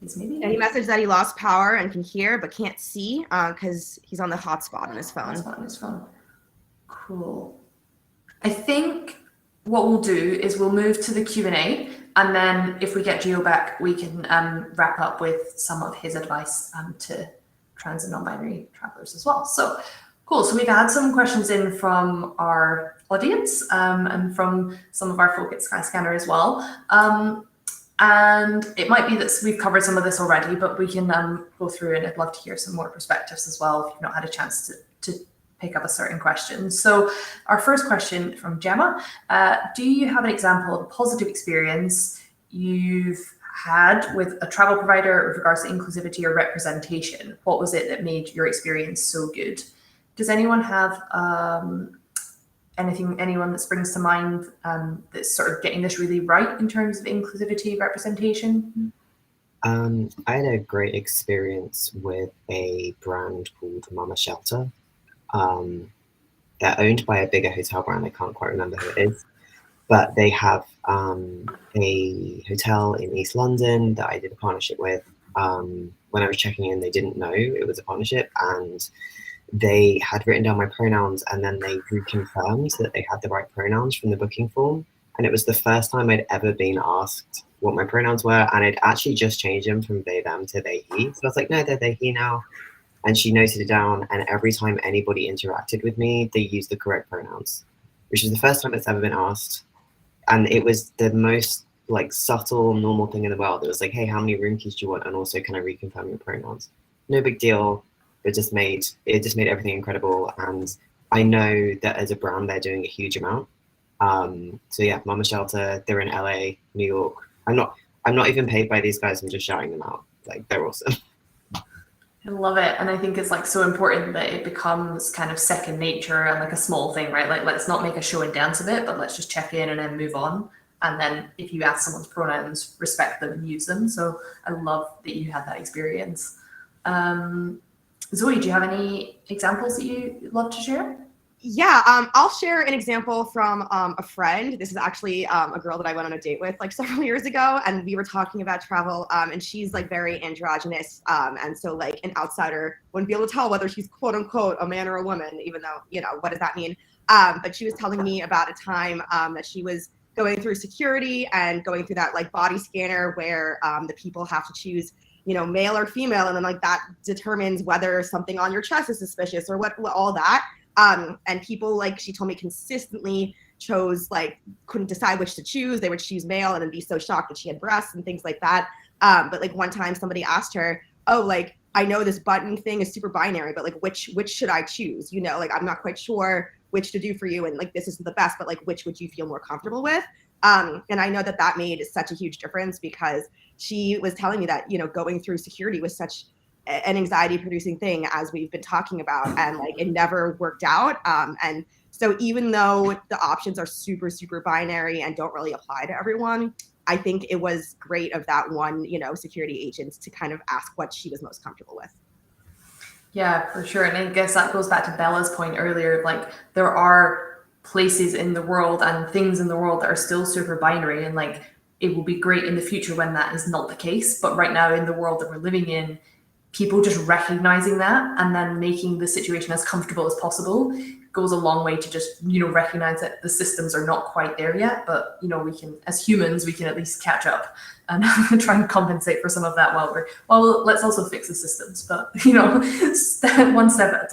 Yeah, he messaged that he lost power and can hear but can't see because he's on the hotspot on his phone. Cool. I think what we'll do is we'll move to the Q&A, and then if we get Gio back, we can wrap up with some of his advice to trans and non-binary travelers as well. So cool. So we've had some questions in from our audience and from some of our folk at Skyscanner as well. And it might be that we've covered some of this already, but we can go through, and I'd love to hear some more perspectives as well if you've not had a chance to pick up a certain question. So our first question from Gemma, do you have an example of a positive experience you've had with a travel provider with regards to inclusivity or representation? What was it that made your experience so good? Does anyone have anyone that springs to mind that's sort of getting this really right in terms of inclusivity representation? I had a great experience with a brand called Mama Shelter. They're owned by a bigger hotel brand. I can't quite remember who it is, but they have a hotel in East London that I did a partnership with. When I was checking in, they didn't know it was a partnership, and they had written down my pronouns, and then they reconfirmed that they had the right pronouns from the booking form. And it was the first time I'd ever been asked what my pronouns were, and I'd actually just changed them from they, them to they, he. So I was like, no, they're they, he now. And she noted it down, and every time anybody interacted with me, they used the correct pronouns, which is the first time it's ever been asked. And it was the most like subtle, normal thing in the world. It was like, hey, how many room keys do you want? And also, can I reconfirm your pronouns? No big deal. It just made everything incredible. And I know that as a brand, they're doing a huge amount. So yeah, Mama Shelter, they're in LA, New York. I'm not even paid by these guys. I'm just shouting them out. Like, they're awesome. I love it. And I think it's like so important that it becomes kind of second nature and like a small thing, right? Like, let's not make a show and dance of it, but let's just check in and then move on. And then if you ask someone's pronouns, respect them and use them. So I love that you had that experience. Zoe, do you have any examples that you'd love to share? Yeah, I'll share an example from a friend. This is actually a girl that I went on a date with like several years ago, and we were talking about travel, and she's like very androgynous, and so like an outsider wouldn't be able to tell whether she's quote unquote a man or a woman, even though, you know, what does that mean? But she was telling me about a time that she was going through security and going through that like body scanner where the people have to choose, you know, male or female, and then like that determines whether something on your chest is suspicious or what all that. And people, like she told me, consistently chose, like, couldn't decide which to choose. They would choose male and then be so shocked that she had breasts and things like that. But like one time somebody asked her, oh, like, I know this button thing is super binary, but like which should I choose? You know, like I'm not quite sure which to do for you, and like this isn't the best, but like which would you feel more comfortable with? And I know that that made such a huge difference, because she was telling me that, you know, going through security was such an anxiety producing thing, as we've been talking about, and like it never worked out. And so even though the options are super, super binary and don't really apply to everyone, I think it was great of that one, you know, security agent to kind of ask what she was most comfortable with. Yeah, for sure. And I guess that goes back to Bella's point earlier. Like, there are places in the world and things in the world that are still super binary, and like it will be great in the future when that is not the case. But right now, in the world that we're living in, people just recognizing that and then making the situation as comfortable as possible goes a long way to just, you know, recognize that the systems are not quite there yet, but, you know, we can, as humans, we can at least catch up and try and compensate for some of that while let's also fix the systems, but, you know, one step at a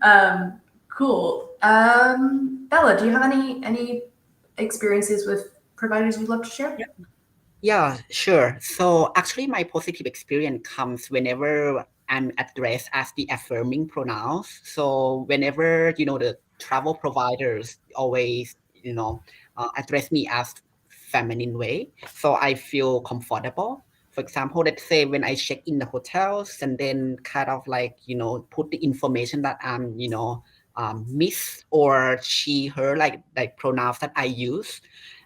time. Cool. Bella, do you have any experiences with providers you'd love to share? Yep. Yeah, sure. So actually my positive experience comes whenever I'm addressed as the affirming pronouns. So whenever, you know, the travel providers always, you know, address me as feminine way, so I feel comfortable. For example, let's say when I check in the hotels and then kind of like, you know, put the information that I'm, you know, miss or she, her, like pronouns that I use,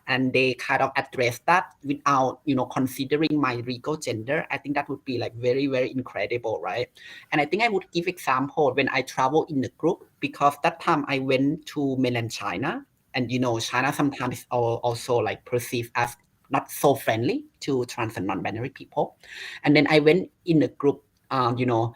and they kind of address that without, you know, considering my legal gender. I think that would be like very, very incredible, right? And I think I would give example when I travel in a group, because that time I went to mainland China, and you know, China sometimes is also like perceived as not so friendly to trans and non-binary people. And then I went in a group, you know,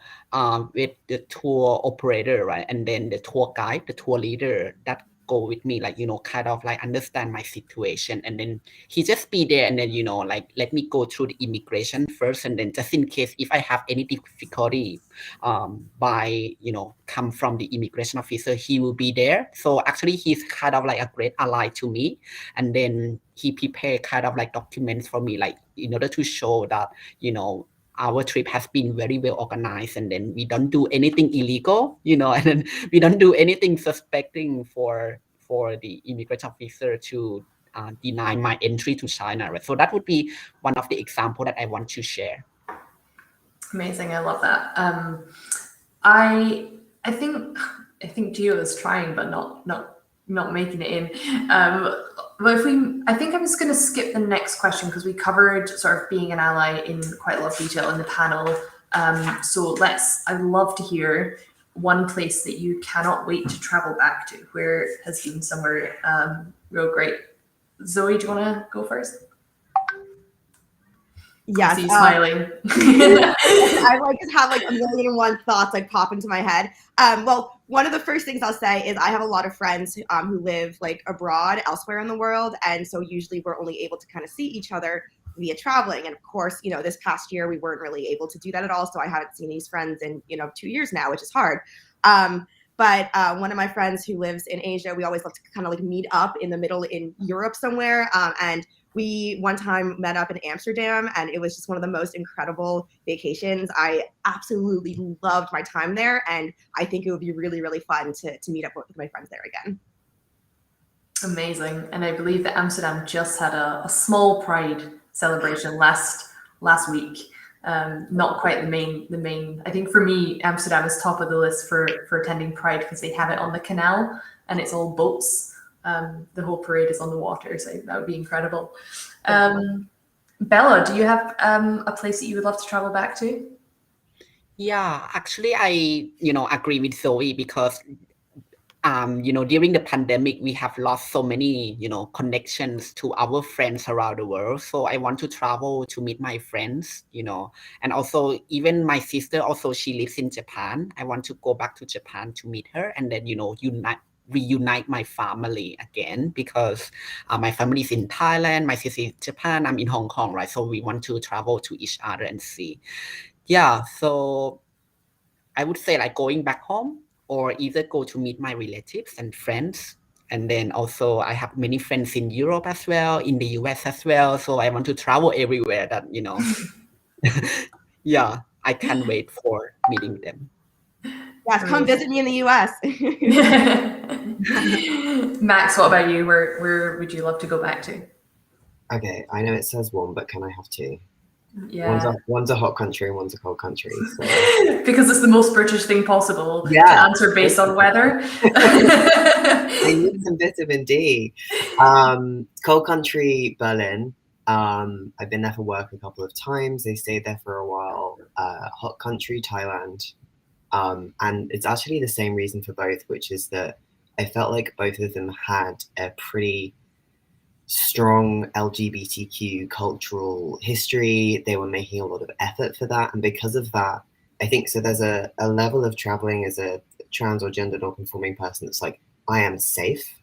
with the tour operator, right? And then the tour guide, the tour leader that go with me, like, you know, kind of like understand my situation. And then he just be there and then, you know, like let me go through the immigration first. And then just in case if I have any difficulty by, you know, come from the immigration officer, he will be there. So actually he's kind of like a great ally to me. And then he prepared kind of like documents for me, like in order to show that, you know, our trip has been very well organized, and then we don't do anything illegal, you know, and then we don't do anything suspecting for the immigration officer to deny my entry to China, right? So that would be one of the examples that I want to share. Amazing, I love that. I think Gio is trying, but not making it in. But I think I was going to skip the next question, because we covered sort of being an ally in quite a lot of detail in the panel. So I'd love to hear one place that you cannot wait to travel back to. Where has been somewhere real great? Zoe, do you want to go first? Yes. I see you smiling. I like just have like a million and one thoughts like pop into my head. Well, one of the first things I'll say is I have a lot of friends who live like abroad elsewhere in the world. And so usually we're only able to kind of see each other via traveling. And of course, you know, this past year we weren't really able to do that at all. So I haven't seen these friends in, you know, 2 years now, which is hard. But one of my friends who lives in Asia, we always love to kind of like meet up in the middle in Europe somewhere. And we one time met up in Amsterdam, and it was just one of the most incredible vacations. I absolutely loved my time there, and I think it would be really, really fun to meet up with my friends there again. Amazing. And I believe that Amsterdam just had a small Pride celebration last week. Not quite the main. I think for me, Amsterdam is top of the list for attending Pride because they have it on the canal and it's all boats. The whole parade is on the water, so that would be incredible. Bella, do you have a place that you would love to travel back to? Yeah, actually, I agree with Zoe because during the pandemic, we have lost so many, connections to our friends around the world. So I want to travel to meet my friends, and also even my sister, also she lives in Japan. I want to go back to Japan to meet her and then, reunite my family again because my family is in Thailand, my sister is in Japan, I'm in Hong Kong, right? So we want to travel to each other and see. Yeah, so I would say like going back home or either go to meet my relatives and friends. And then also I have many friends in Europe as well, in the US as well. So I want to travel everywhere that, yeah, I can't wait for meeting them. Yes, come visit me in the US. Max, what about you? Where would you love to go back to? Okay, I know it says one, but can I have two? Yeah. One's a hot country and one's a cold country. So. Because it's the most British thing possible to answer based on weather. I need some vitamin D. Cold country, Berlin. I've been there for work a couple of times. They stayed there for a while. Hot country, Thailand. And it's actually the same reason for both, which is that I felt like both of them had a pretty strong LGBTQ cultural history. They were making a lot of effort for that. And because of that, I think so there's a level of traveling as a trans or gender non-conforming person that's like, I am safe.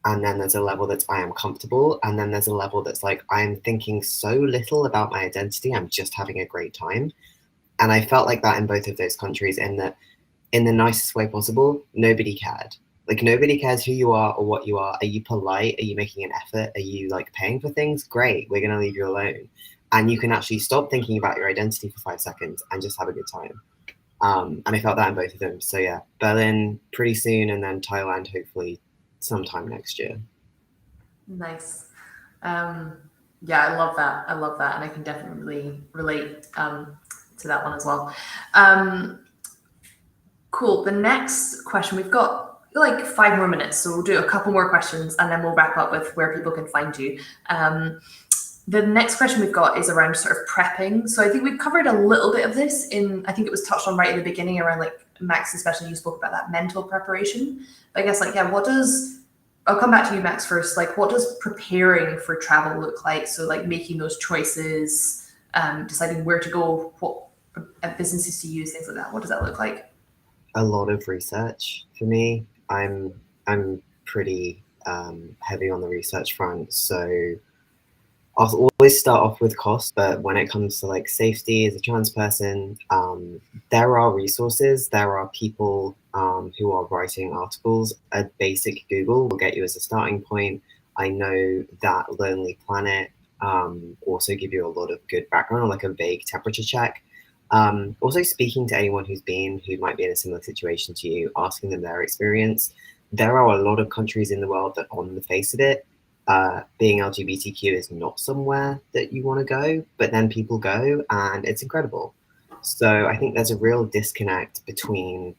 And then there's a level that's I am comfortable. And then there's a level that's like, I'm thinking so little about my identity. I'm just having a great time. And I felt like that in both of those countries, in that in the nicest way possible, nobody cared. Like nobody cares who you are or what you are. Are you polite? Are you making an effort? Are you like paying for things? Great, we're gonna leave you alone. And you can actually stop thinking about your identity for 5 seconds and just have a good time. And I felt that in both of them. So yeah, Berlin pretty soon, and then Thailand hopefully sometime next year. Nice. Yeah, I love that. And I can definitely relate to that one as well. Cool. The next question, we've got like 5 more minutes, so we'll do a couple more questions and then we'll wrap up with where people can find you. The next question we've got is around sort of prepping. So I think we've covered a little bit of this I think it was touched on right at the beginning around like Max, especially you spoke about that mental preparation. But I guess like, yeah, I'll come back to you, Max, first. Like, what does preparing for travel look like? So like making those choices, deciding where to go, what businesses to use, things like that. What does that look like? A lot of research for me. I'm pretty heavy on the research front, so I'll always start off with cost, but when it comes to like safety as a trans person, there are resources, there are people who are writing articles. A basic Google will get you as a starting point. I know that Lonely Planet also give you a lot of good background, like a vague temperature check. Also speaking to anyone who might be in a similar situation to you, asking them their experience. There are a lot of countries in the world that on the face of it, being LGBTQ is not somewhere that you want to go, but then people go and it's incredible. So I think there's a real disconnect between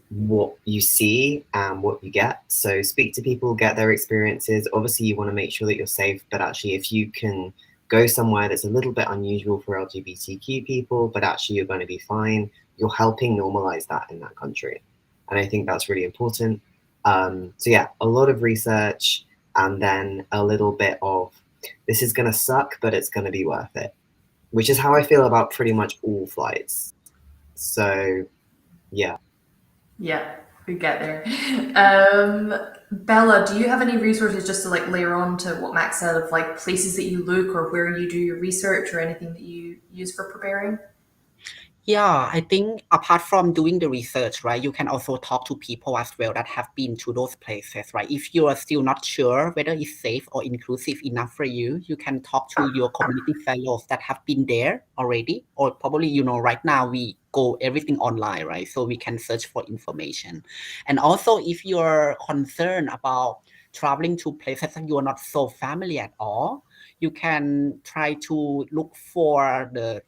what you see and what you get. So speak to people, get their experiences. Obviously you want to make sure that you're safe, but actually if you can go somewhere that's a little bit unusual for LGBTQ people, but actually you're going to be fine, you're helping normalize that in that country. And I think that's really important. So yeah, a lot of research, and then a little bit of, this is going to suck, but it's going to be worth it, which is how I feel about pretty much all flights. So yeah. Yeah, we get there. Bella, do you have any resources just to like layer on to what Max said of like places that you look or where you do your research or anything that you use for preparing? Yeah, I think apart from doing the research, right, you can also talk to people as well that have been to those places, right? If you are still not sure whether it's safe or inclusive enough for you, you can talk to your community fellows that have been there already, or probably, right now we go everything online, right? So we can search for information. And also if you're concerned about traveling to places that you are not so familiar at all, you can try to look for the,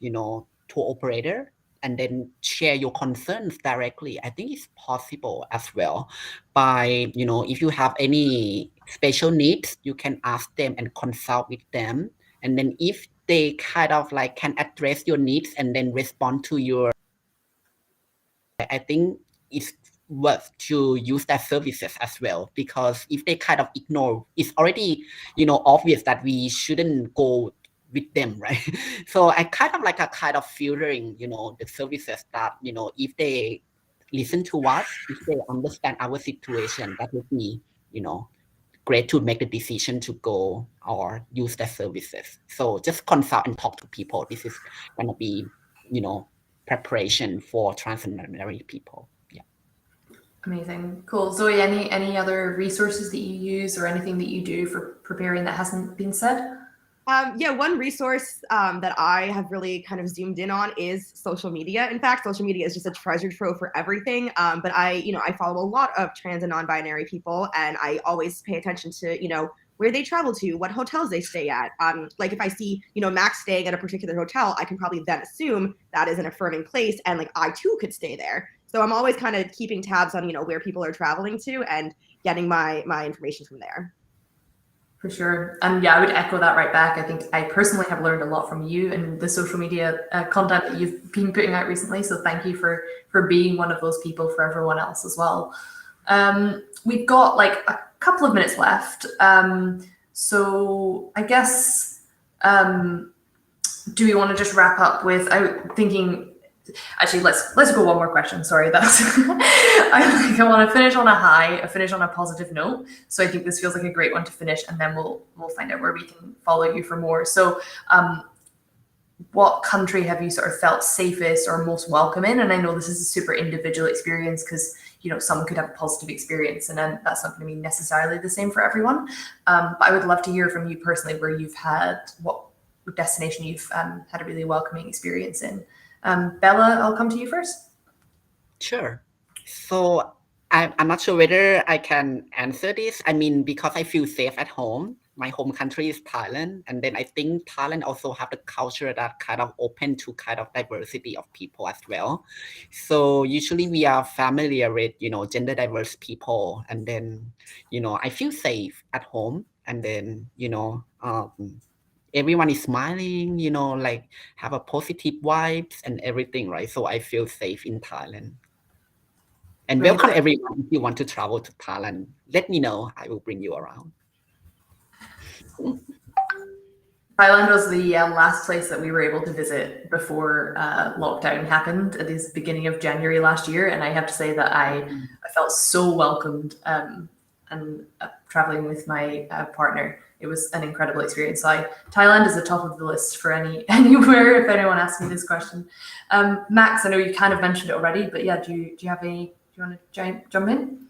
tour operator and then share your concerns directly. I think it's possible as well by, if you have any special needs, you can ask them and consult with them. And then if they kind of like can address your needs and then respond to your, I think it's worth to use their services as well, because if they kind of ignore, it's already, obvious that we shouldn't go with them, right? So I kind of like a kind of filtering, the services that, if they listen to us, if they understand our situation, that would be, great to make the decision to go or use their services. So just consult and talk to people. This is going to be, preparation for trans-and-non-binary people. Yeah. Amazing. Cool. Zoe, any other resources that you use or anything that you do for preparing that hasn't been said? One resource that I have really kind of zoomed in on is social media. In fact, social media is just a treasure trove for everything. But I follow a lot of trans and non-binary people, and I always pay attention to, where they travel to, what hotels they stay at. Like if I see, Max staying at a particular hotel, I can probably then assume that is an affirming place, and like I too could stay there. So I'm always kind of keeping tabs on, where people are traveling to and getting my information from there. For sure. And yeah, I would echo that right back. I think I personally have learned a lot from you and the social media content that you've been putting out recently. So thank you for being one of those people for everyone else as well. We've got like a couple of minutes left. So I guess, do we want to just wrap up with thinking, actually, let's go one more question. Sorry, that's I want to finish on a high, finish on a positive note. So I think this feels like a great one to finish, and then we'll find out where we can follow you for more. So, what country have you sort of felt safest or most welcome in? And I know this is a super individual experience because someone could have a positive experience, and then that's not going to be necessarily the same for everyone. But I would love to hear from you personally where you've had what destination you've had a really welcoming experience in. Bella, I'll come to you first. Sure. So I'm not sure whether I can answer this. I mean, because I feel safe at home. My home country is Thailand. And then I think Thailand also have the culture that kind of open to kind of diversity of people as well. So usually we are familiar with, gender diverse people. And then, I feel safe at home. And then, everyone is smiling, like have a positive vibes and everything, right? So I feel safe in Thailand. And welcome everyone. If you want to travel to Thailand, let me know. I will bring you around. Thailand was the last place that we were able to visit before lockdown happened at the beginning of January last year. And I have to say that I felt so welcomed and traveling with my partner. It was an incredible experience. So Thailand is the top of the list for anywhere if anyone asks me this question. Max, I know you kind of mentioned it already, but yeah, do you want to jump in?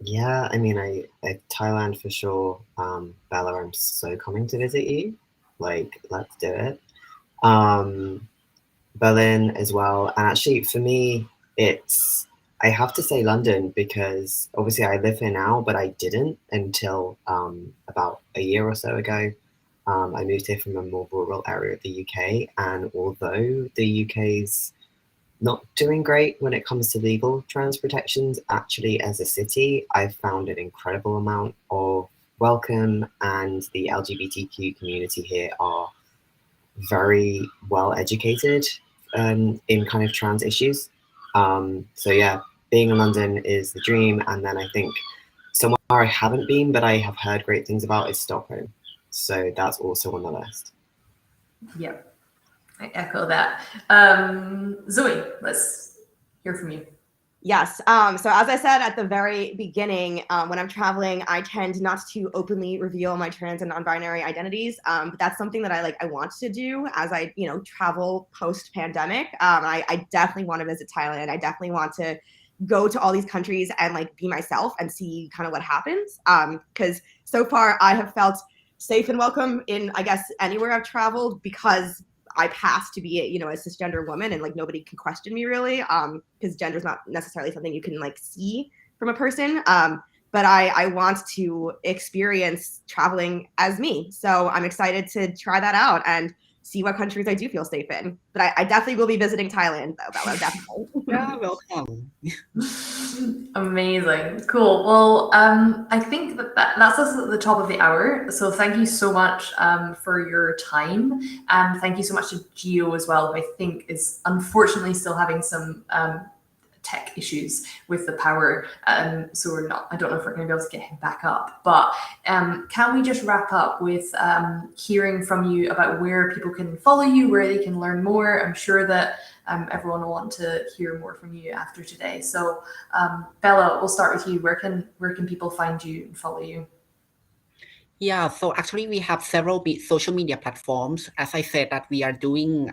Yeah, I mean, I Thailand for sure. Bella, I'm so coming to visit you. Like, let's do it. Berlin as well. And actually, for me, I have to say London because obviously I live here now, but I didn't until about a year or so ago. I moved here from a more rural area of the UK, and although the UK's not doing great when it comes to legal trans protections, actually as a city, I've found an incredible amount of welcome, and the LGBTQ community here are very well educated in kind of trans issues. So yeah, being in London is the dream. And then I think somewhere I haven't been, but I have heard great things about is Stockholm. So that's also on the list. Yeah, I echo that. Zoe, let's hear from you. Yes. So as I said at the very beginning, when I'm traveling, I tend not to openly reveal my trans and non-binary identities. But that's something that I want to do as I, travel post-pandemic. I definitely want to visit Thailand. I definitely want to go to all these countries and be myself and see kind of what happens. Because so far I have felt safe and welcome in, I guess, anywhere I've traveled because I pass to be a cisgender woman, and nobody can question me really, because gender is not necessarily something you can see from a person. But I want to experience traveling as me, so I'm excited to try that out. And see what countries I do feel safe in. But I definitely will be visiting Thailand, though, Bella, definitely. Yeah, welcome. Amazing. Cool. Well, I think that's us at the top of the hour. So thank you so much for your time. Thank you so much to Gio as well, who I think is unfortunately still having some tech issues with the power. So I don't know if we're going to be able to get him back up. But can we just wrap up with hearing from you about where people can follow you, where they can learn more? I'm sure that everyone will want to hear more from you after today. So Bella, we'll start with you. Where can people find you and follow you? Yeah, so actually we have several social media platforms. As I said, that we are doing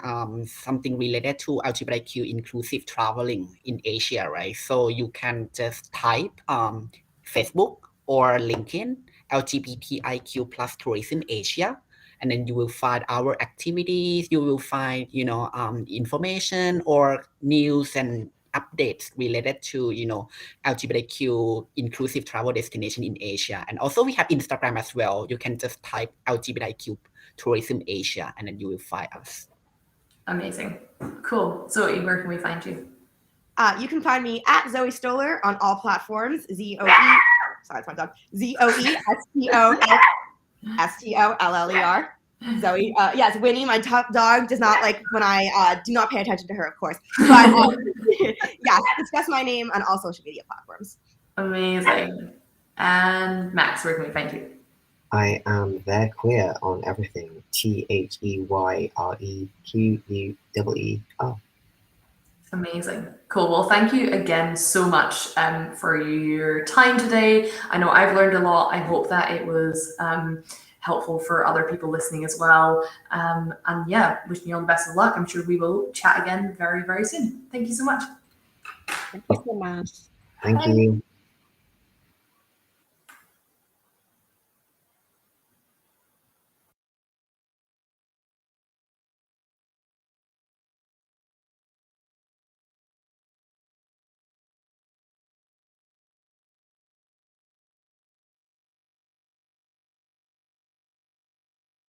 something related to LGBTQ inclusive traveling in Asia, right? So you can just type Facebook or LinkedIn, LGBTIQ plus tourism Asia, and then you will find our activities. You will find, information or news and updates related to, LGBTQ inclusive travel destination in Asia. And also we have Instagram as well. You can just type LGBTQ tourism Asia and then you will find us. Amazing. Cool. Zoe, where can we find you? You can find me at Zoe Stoller on all platforms. Zoe, sorry, it's my dog. ZOESTOLLER. Zoe, yes, Winnie, my dog, does not like when I do not pay attention to her, of course. But yes, it's just my name on all social media platforms. Amazing. And Max, where can we find you? I am They're Queer on everything. THEYREQUEER. Amazing. Cool. Well, thank you again so much for your time today. I know I've learned a lot. I hope that it was helpful for other people listening as well. And yeah, wishing you all the best of luck. I'm sure we will chat again very, very soon. Thank you so much. Thank you so much. Thank you.